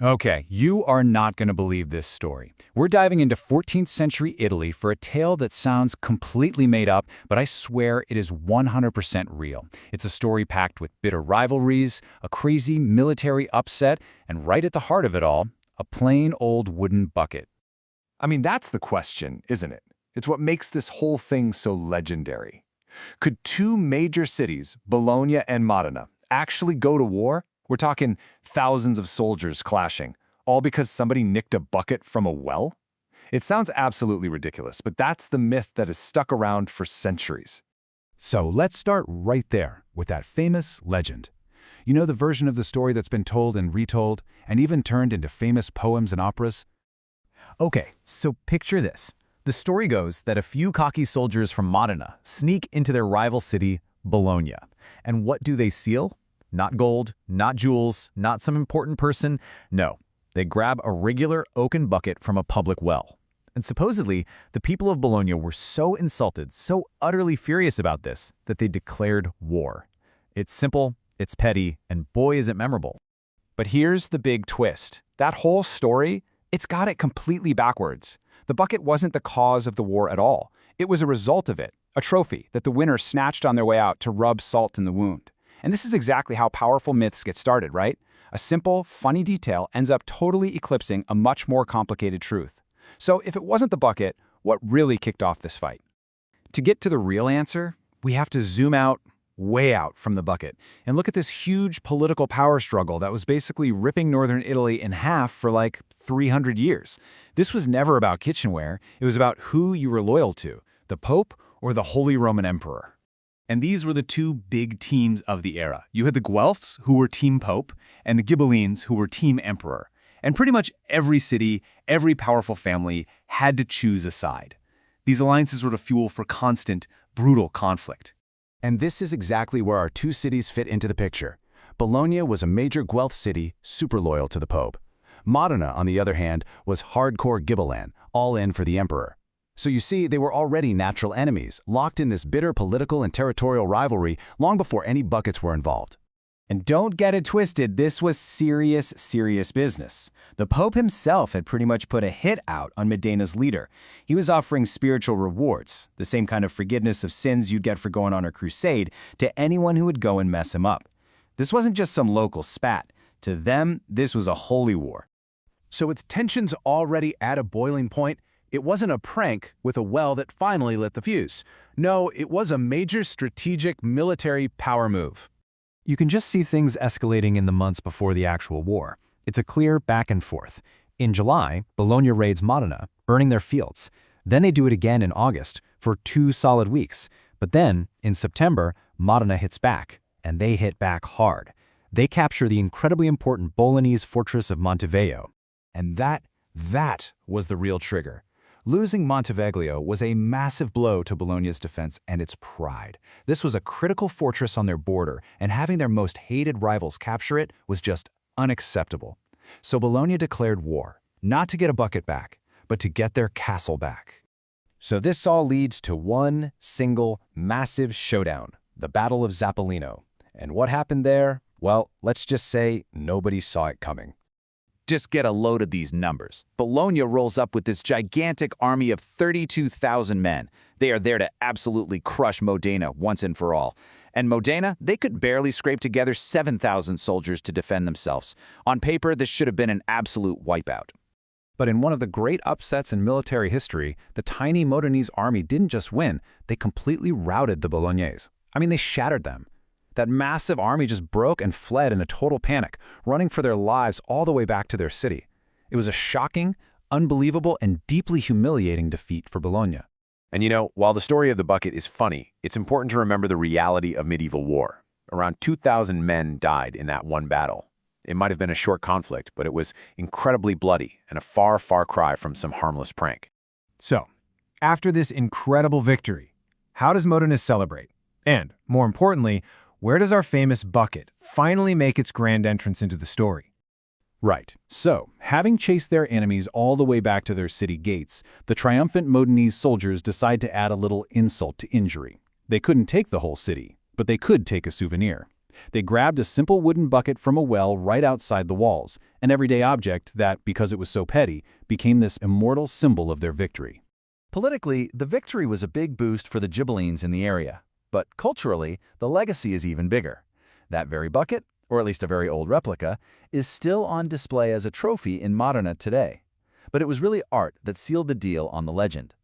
Okay, you are not going to believe this story. We're diving into 14th century Italy for a tale that sounds completely made up, but I swear it is 100% real. It's a story packed with bitter rivalries, a crazy military upset, and right at the heart of it all, a plain old wooden bucket. I mean, that's the question, isn't it? It's what makes this whole thing so legendary. Could two major cities, Bologna and Modena, actually go to war? We're talking thousands of soldiers clashing, all because somebody nicked a bucket from a well? It sounds absolutely ridiculous, but that's the myth that has stuck around for centuries. So let's start right there with that famous legend. You know, the version of the story that's been told and retold, and even turned into famous poems and operas? Okay, so picture this. The story goes that a few cocky soldiers from Modena sneak into their rival city, Bologna. And what do they steal? Not gold, not jewels, not some important person. No, they grab a regular oaken bucket from a public well. And supposedly, the people of Bologna were so insulted, so utterly furious about this, that they declared war. It's simple, it's petty, and boy is it memorable. But here's the big twist. That whole story, it's got it completely backwards. The bucket wasn't the cause of the war at all. It was a result of it, a trophy that the winner snatched on their way out to rub salt in the wound. And this is exactly how powerful myths get started, right? A simple, funny detail ends up totally eclipsing a much more complicated truth. So if it wasn't the bucket, what really kicked off this fight? To get to the real answer, we have to zoom out, way out from the bucket, and look at this huge political power struggle that was basically ripping northern Italy in half for like 300 years. This was never about kitchenware, it was about who you were loyal to, the Pope or the Holy Roman Emperor. And these were the two big teams of the era. You had the Guelphs, who were Team Pope, and the Ghibellines, who were Team Emperor. And pretty much every city, every powerful family had to choose a side. These alliances were the fuel for constant, brutal conflict. And this is exactly where our two cities fit into the picture. Bologna was a major Guelph city, super loyal to the Pope. Modena, on the other hand, was hardcore Ghibelline, all in for the Emperor. So you see, they were already natural enemies, locked in this bitter political and territorial rivalry long before any buckets were involved. And don't get it twisted, this was serious business. The Pope himself had pretty much put a hit out on Modena's leader. He was offering spiritual rewards, the same kind of forgiveness of sins you'd get for going on a crusade, to anyone who would go and mess him up. This wasn't just some local spat. To them, this was a holy war. So with tensions already at a boiling point, it wasn't a prank with a well that finally lit the fuse. No, it was a major strategic military power move. You can just see things escalating in the months before the actual war. It's a clear back and forth. In July, Bologna raids Modena, burning their fields. Then they do it again in August for 2 solid weeks. But then, in September, Modena hits back, and they hit back hard. They capture the incredibly important Bolognese fortress of Montevideo. And that was the real trigger. Losing Montevideo was a massive blow to Bologna's defense and its pride. This was a critical fortress on their border, and having their most hated rivals capture it was just unacceptable. So Bologna declared war, not to get a bucket back, but to get their castle back. So this all leads to one single, massive showdown, the Battle of Zappolino. And what happened there? Well, let's just say nobody saw it coming. Just get a load of these numbers. Bologna rolls up with this gigantic army of 32,000 men. They are there to absolutely crush Modena once and for all. And Modena, they could barely scrape together 7,000 soldiers to defend themselves. On paper, this should have been an absolute wipeout. But in one of the great upsets in military history, the tiny Modenese army didn't just win, they completely routed the Bolognese. I mean, they shattered them. That massive army just broke and fled in a total panic, running for their lives all the way back to their city. It was a shocking, unbelievable, and deeply humiliating defeat for Bologna. And you know, while the story of the bucket is funny, it's important to remember the reality of medieval war. Around 2,000 men died in that one battle. It might have been a short conflict, but it was incredibly bloody and a far, far cry from some harmless prank. So, after this incredible victory, how does Modena celebrate? And, more importantly, where does our famous bucket finally make its grand entrance into the story? Right. So, having chased their enemies all the way back to their city gates, the triumphant Modenese soldiers decide to add a little insult to injury. They couldn't take the whole city, but they could take a souvenir. They grabbed a simple wooden bucket from a well right outside the walls, an everyday object that, because it was so petty, became this immortal symbol of their victory. Politically, the victory was a big boost for the Ghibellines in the area. But culturally, the legacy is even bigger. That very bucket, or at least a very old replica, is still on display as a trophy in Modena today. But it was really art that sealed the deal on the legend.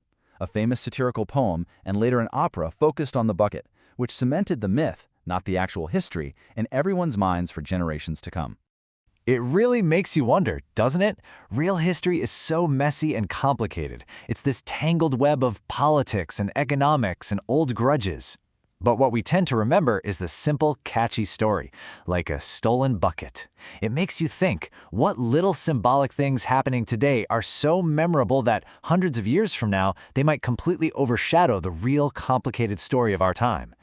A famous satirical poem and later an opera focused on the bucket, which cemented the myth, not the actual history, in everyone's minds for generations to come. It really makes you wonder, doesn't it? Real history is so messy and complicated. It's this tangled web of politics and economics and old grudges. But what we tend to remember is the simple, catchy story, like a stolen bucket. It makes you think, what little symbolic things happening today are so memorable that hundreds of years from now, they might completely overshadow the real complicated story of our time?